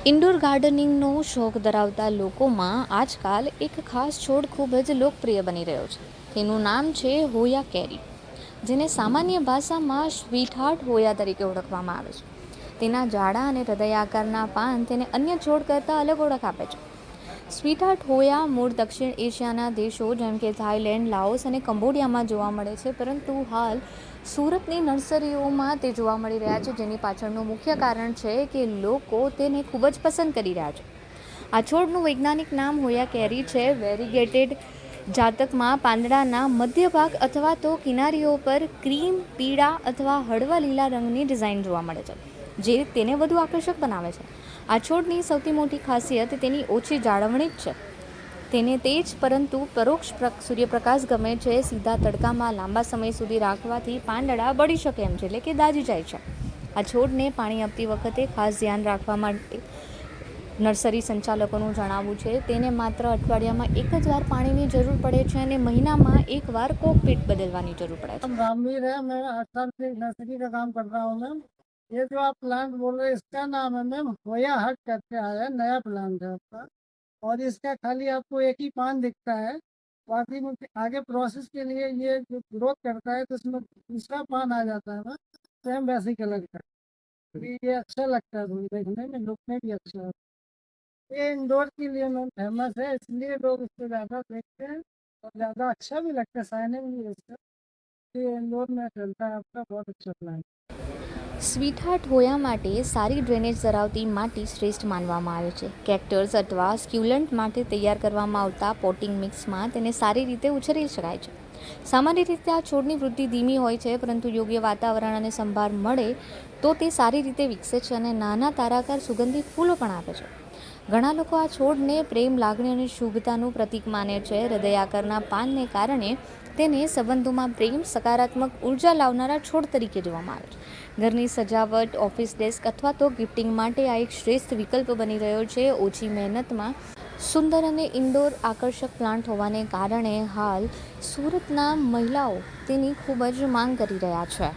Indoor ગાર્ડનિંગનો શોખ ધરાવતા લોકોમાં આજકાલ એક ખાસ છોડ ખૂબ જ લોકપ્રિય બની રહ્યો છે. તેનું નામ છે હોયા કેરી, જેને સામાન્ય ભાષામાં સ્વીટહાર્ટ હોયા તરીકે ઓળખવામાં આવે છે. તેના જાડા અને હૃદય આકારના પાન તેને અન્ય છોડ કરતાં અલગ ઓળખ આપે છે. સ્વીટહાર્ટ હોયા મૂળ દક્ષિણ એશિયાના દેશો જેમ કે થાઇલેન્ડ, લાઓસ અને કંબોડિયામાં જોવા મળે છે, પરંતુ હાલ સુરતની નર્સરીઓમાં તે જોવા મળી રહ્યા છે, જેની પાછળનું મુખ્ય કારણ છે કે લોકો તેને ખૂબ જ પસંદ કરી રહ્યા છે. આ છોડનું વૈજ્ઞાનિક નામ હોયા કેરી છે. વેરીગેટેડ જાતકમાં પાંદડાના મધ્ય ભાગ અથવા તો કિનારીઓ પર ક્રીમ, પીળા અથવા હળવા લીલા રંગની ડિઝાઇન જોવા મળે છે, જે તેને વધુ આકર્ષક બનાવે છે. આ છોડની સૌથી મોટી ખાસિયત તેની ઓછી જાળવણી જ છે. તેને તેજ પરંતુ પરોક્ષ સૂર્યપ્રકાશ ગમે છે. સીધા તડકામાં લાંબા સમય સુધી રાખવાથી પાંદડા બળી શકે એમ છે, એટલે કે દાઝી જાય છે. આ છોડને પાણી આપતી વખતે ખાસ ધ્યાન રાખવા માટે નર્સરી સંચાલકોનું જણાવવું છે. તેને માત્ર અઠવાડિયામાં એક જ વાર પાણીની જરૂર પડે છે અને મહિનામાં એક વાર કોકપીટ बदलवानी जरूर पड़े हम रामवीर है। मैं 8 साल से नर्सरी का काम कर रहा हूँ मैम। ये जो आप प्लांट बोल रहे हैं इसका नाम है मैम होया हट करके आया है, नया प्लांट है आपका। और इसका खाली आपको एक ही पान दिखता है, बाकी में आगे प्रोसेस के लिए ये जो ग्रोथ करता है तो इसमें दूसरा पान आ जाता है ना, सेम वैसे कलर का। ये अच्छा लगता है थोड़ी देखने में, लुक में भी अच्छा है। ये इंडोर के लिए मैम फेमस है, इसलिए लोग इसको ज़्यादा देखते हैं और ज़्यादा अच्छा भी लगता है, शाइनिंग भी है इसका। ये इंडोर में चलता है आपका, बहुत अच्छा प्लान। સ્વીટહાર્ટ હોયા માટે સારી ડ્રેનેજ ધરાવતી માટી શ્રેષ્ઠ માનવામાં આવે છે. કેક્ટસ અથવા સ્ક્યુલન્ટ માટે તૈયાર કરવામાં આવતા પોટિંગ મિક્સમાં તેને સારી રીતે ઉછેરી શકાય છે. સામાન્ય રીતે આ છોડની વૃદ્ધિ ધીમી હોય છે, પરંતુ યોગ્ય વાતાવરણ અને સંભાળ મળે તો તે સારી રીતે વિકસે છે અને નાના તારાકાર સુગંધિત ફૂલો પણ આપે છે. ઘણા લોકો આ છોડને પ્રેમ, લાગણી અને શુભતાનું પ્રતીક માને છે. હૃદય આકારના પાનને કારણે તેને સંબંધોમાં પ્રેમ, સકારાત્મક ઉર્જા લાવનારા છોડ તરીકે જોવામાં આવે છે. ઘરની સજાવટ, ઓફિસ ડેસ્ક અથવા તો ગિફ્ટિંગ માટે આ એક શ્રેષ્ઠ વિકલ્પ બની રહ્યો છે. ઓછી મહેનતમાં સુંદર અને ઇન્ડોર આકર્ષક પ્લાન્ટ હોવાને કારણે હાલ સુરતના મહિલાઓ તેની ખૂબ જ માંગ કરી રહ્યા છે.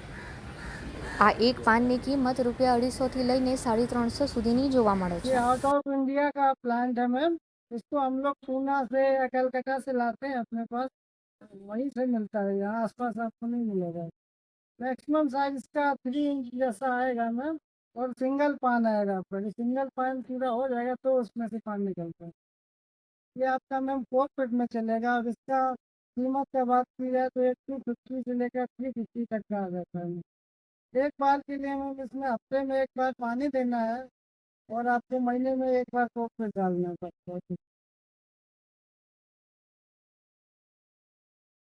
આ એક પાનની કિંમત ₹250 થી લઈને ₹350 સુધીની જોવા મળે ये છે. आउट ऑफ इंडिया का प्लांट है मैम। इसको हम लोग पूना से या कलकत्ता से लाते हैं अपने पास, वहीं से मिलता है, यहाँ आसपास आपको नहीं मिलेगा। मैक्सिमम साइज इसका 3 इंच जैसा आएगा मैम, और सिंगल पान आएगा आपका। ये सिंगल पान पूरा हो जाएगा तो उसमें से पान निकलता है। ये आपका मैम कोकपीट में चलेगा। और इसका कीमत का बात की जाए तो 250 से लेकर 350 तक का आ जाता है। एक बार के लिए मैम इसमें हफ्ते में एक बार पानी देना है, और आपको महीने में एक बार कोकपीट डालना पड़ता है।